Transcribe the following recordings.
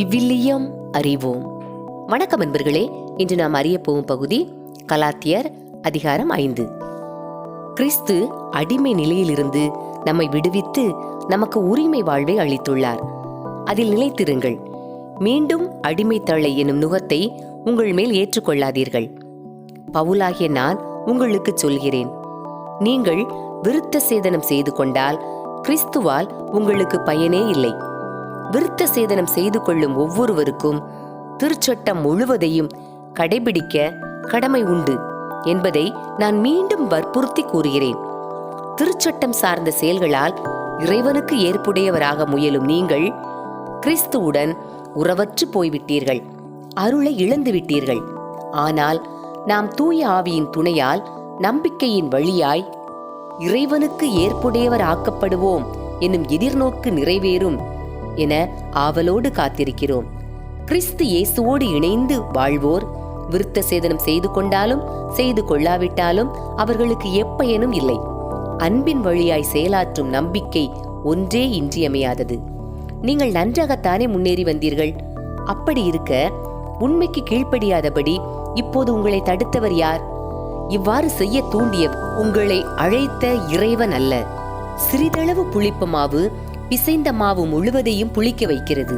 விவிலியம் அறிவோம். வணக்கம் அன்பர்களே. இன்று நாம் அறிய போகும் பகுதி கலாத்தியர் அதிகாரம் 5. கிறிஸ்து அடிமை நிலையிலிருந்து நம்மை விடுவித்து நமக்கு உரிமை வாழ்வை அளித்துள்ளார். அதில் நிலைத்திருங்கள். மீண்டும் அடிமை தழை எனும் நுகத்தை உங்கள் மேல் ஏற்றுக்கொள்ளாதீர்கள். பவுலாகிய நான் உங்களுக்கு சொல்கிறேன், நீங்கள் விருத்த சேதனம் செய்து கொண்டால் கிறிஸ்துவால் உங்களுக்கு பயனே இல்லை. விருத்த சேதனம் செய்து கொள்ளும் ஒவ்வொருவருக்கும் திருச்சட்டம் முழுவதையும் கடைபிடிக்க கடமை உண்டு என்பதை நான் மீண்டும் வற்புறுத்தி கூறுகிறேன். திருச்சட்டம் சார்ந்த செயல்களால் இறைவனுக்கு ஏற்புடையவராக முயலும் நீங்கள் கிறிஸ்துவுடன் உறவற்று போய்விட்டீர்கள், அருளை இழந்து விட்டீர்கள். ஆனால் நாம் தூய ஆவியின் துணையால் நம்பிக்கையின் வழியாய் இறைவனுக்கு ஏற்புடையவர் ஆக்கப்படுவோம் என்னும் எதிர்நோக்கு நிறைவேறும் என ஆவலோடு காத்திருக்கிறோம். கிறிஸ்து இயேசுவோடு இணைந்து வாழ்வோர் விருத்த சேதனம் செய்து கொண்டாலும் செய்து கொள்ளாவிட்டாலும் அவர்களுக்கு எப்பயனும் இல்லை. அன்பின் வழியாய் செயலாற்றும் நம்பிக்கை ஒன்றே இன்றியமையாதது. நீங்கள் நன்றாகத்தானே முன்னேறி வந்தீர்கள். அப்படி இருக்க உண்மைக்கு கீழ்ப்படியாதபடி இப்போது உங்களை தடுத்தவர் யார்? இவ்வாறு செய்ய தூண்டிய உங்களை அழைத்த இறைவன் அல்ல. சிறிதளவு புளிப்பு மாவு பிசைந்த மாவு முழுவதையும் புளிக்க வைக்கிறது.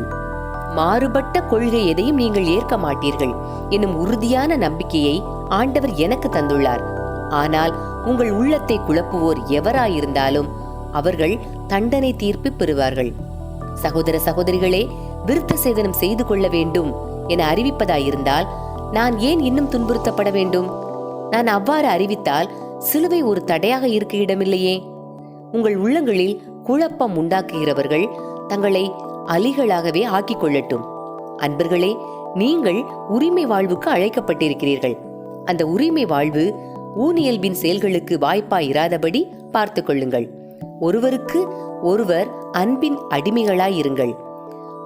மாறுபட்ட கொள்கை எதையும் நீங்கள் ஏற்க மாட்டீர்கள் எனும் உறுதியான நம்பிக்கையை ஆண்டவர் எனக்கு தந்துள்ளார். ஆனால் உங்கள் உள்ளத்தை குழப்புவோர் எவராயிருந்தாலும் அவர்கள் தண்டனை தீர்ப்பு பெறுவார்கள். சகோதர சகோதரிகளே, விருத்த சேதனம் செய்து கொள்ள வேண்டும் என அறிவிப்பதாயிருந்தால் நான் ஏன் இன்னும் துன்புறுத்தப்பட வேண்டும்? நான் அவ்வாறு அறிவித்தால் சிலுவை ஒரு தடையாக இருக்க இடமில்லையே. உங்கள் உள்ளங்களில் குழப்பம் உண்டாக்குகிறவர்கள் தங்களை அலிகளாகவே ஆக்கிக் கொள்ளட்டும். அன்பர்களே, நீங்கள் உரிமை வாழ்வுக்கு அழைக்கப்பட்டிருக்கிறீர்கள். அந்த உரிமை வாழ்வு ஊனியல்பின் செயல்களுக்கு வாய்ப்பாயிராதபடி பார்த்து கொள்ளுங்கள். ஒருவருக்கு ஒருவர் அன்பின் அடிமைகளாயிருங்கள்.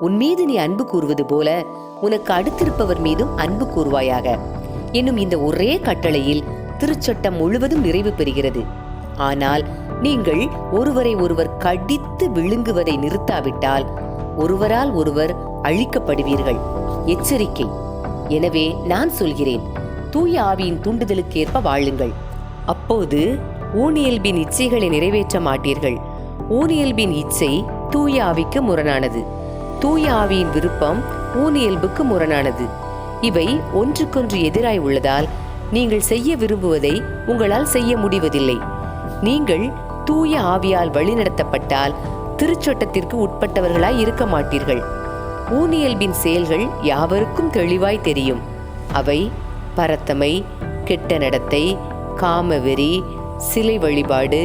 உன்மீது நீ அன்பு கூறுவது போல உனக்கு அடுத்திருப்பவர் மீதும் அன்பு கூறுவாயாக என்னும் இந்த ஒரே கட்டளையில் திருச்சட்டம் முழுவதும் நிறைவு பெறுகிறது. ஆனால் நீங்கள் ஒருவரை ஒருவர் கடித்து விழுங்குவதை நிறுத்தாவிட்டால் ஒருவரால் ஒருவர் அழிக்கப்படுவீர்கள். எச்சரிக்கை. எனவே நான் சொல்கிறேன், தூய ஆவியின் தூண்டுதலுக்கேற்ப வாழுங்கள். அப்போது ஊனியல்பின் இச்சைகளை நிறைவேற்ற மாட்டீர்கள். ஊனியல்பின் இச்சை தூய ஆவிக்கு முரணானது, தூய ஆவியின் விருப்பம் ஊனியல்புக்கு முரணானது. இவை ஒன்றுக்கொன்று எதிராய் உள்ளதால் நீங்கள் செய்ய விரும்புவதை உங்களால் செய்ய முடிவதில்லை. நீங்கள் தூய ஆவியால் வழிநடத்தப்பட்டால் திருச்சட்டத்திற்கு உட்பட்டவர்களாய் இருக்க மாட்டீர்கள். ஊனியல்பின் செயல்கள் யாவருக்கும் தெளிவாய் தெரியும். அவை பரத்தமை, கெட்ட நடத்தை, காமவெறி, சிலை வழிபாடு,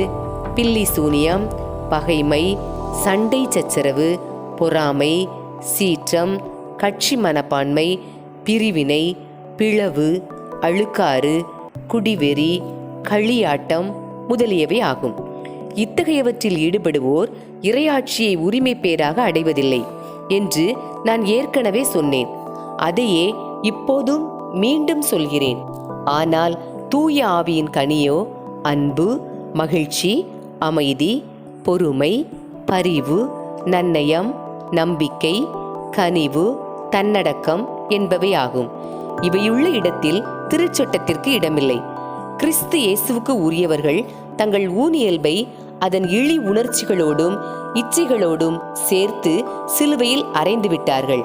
பில்லி சூனியம், பகைமை, சண்டை சச்சரவு, பொறாமை, சீற்றம், கட்சி மனப்பான்மை, பிரிவினை, பிளவு, அழுக்காறு, குடிவெறி, களியாட்டம் முதலியவை ஆகும். இத்தகையவற்றில் ஈடுபடுவோர் இறையாட்சியை உரிமை பேராக அடைவதில்லை என்று நான் ஏற்கனவே சொன்னேன். அதையே இப்போதும் மீண்டும் சொல்கிறேன். ஆனால் தூய ஆவியின் கனியோ அன்பு, மகிழ்ச்சி, அமைதி, பொறுமை, பரிவு, நன்னயம், நம்பிக்கை, கனிவு, தன்னடக்கம் என்பவை ஆகும். இவையுள்ள இடத்தில் திருச்சட்டத்திற்கு இடமில்லை. கிறிஸ்து இயேசுவுக்கு உரியவர்கள் தங்கள் ஊனியல்பை அதன் இழி உணர்ச்சிகளோடும் இச்சைகளோடும் சேர்த்து சிலுவையில் அறைந்து விட்டார்கள்.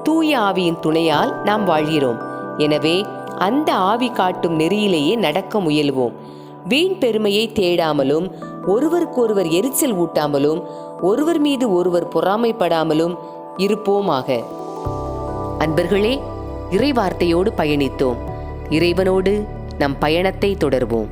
தூய ஆவியின் துணையால் நாம் வாழ்கிறோம். எனவே அந்த ஆவி காட்டும் நெறியிலேயே நடக்க முயல்வோம். வீண் பெருமையை தேடாமலும் ஒருவருக்கொருவர் எரிச்சல் ஊட்டாமலும் ஒருவர் மீது ஒருவர் பொறாமைப்படாமலும் இருப்போமாக. அன்பர்களே, இறைவார்த்தையோடு பயணித்தோம். இறைவனோடு நம் பயணத்தை தொடர்வோம்.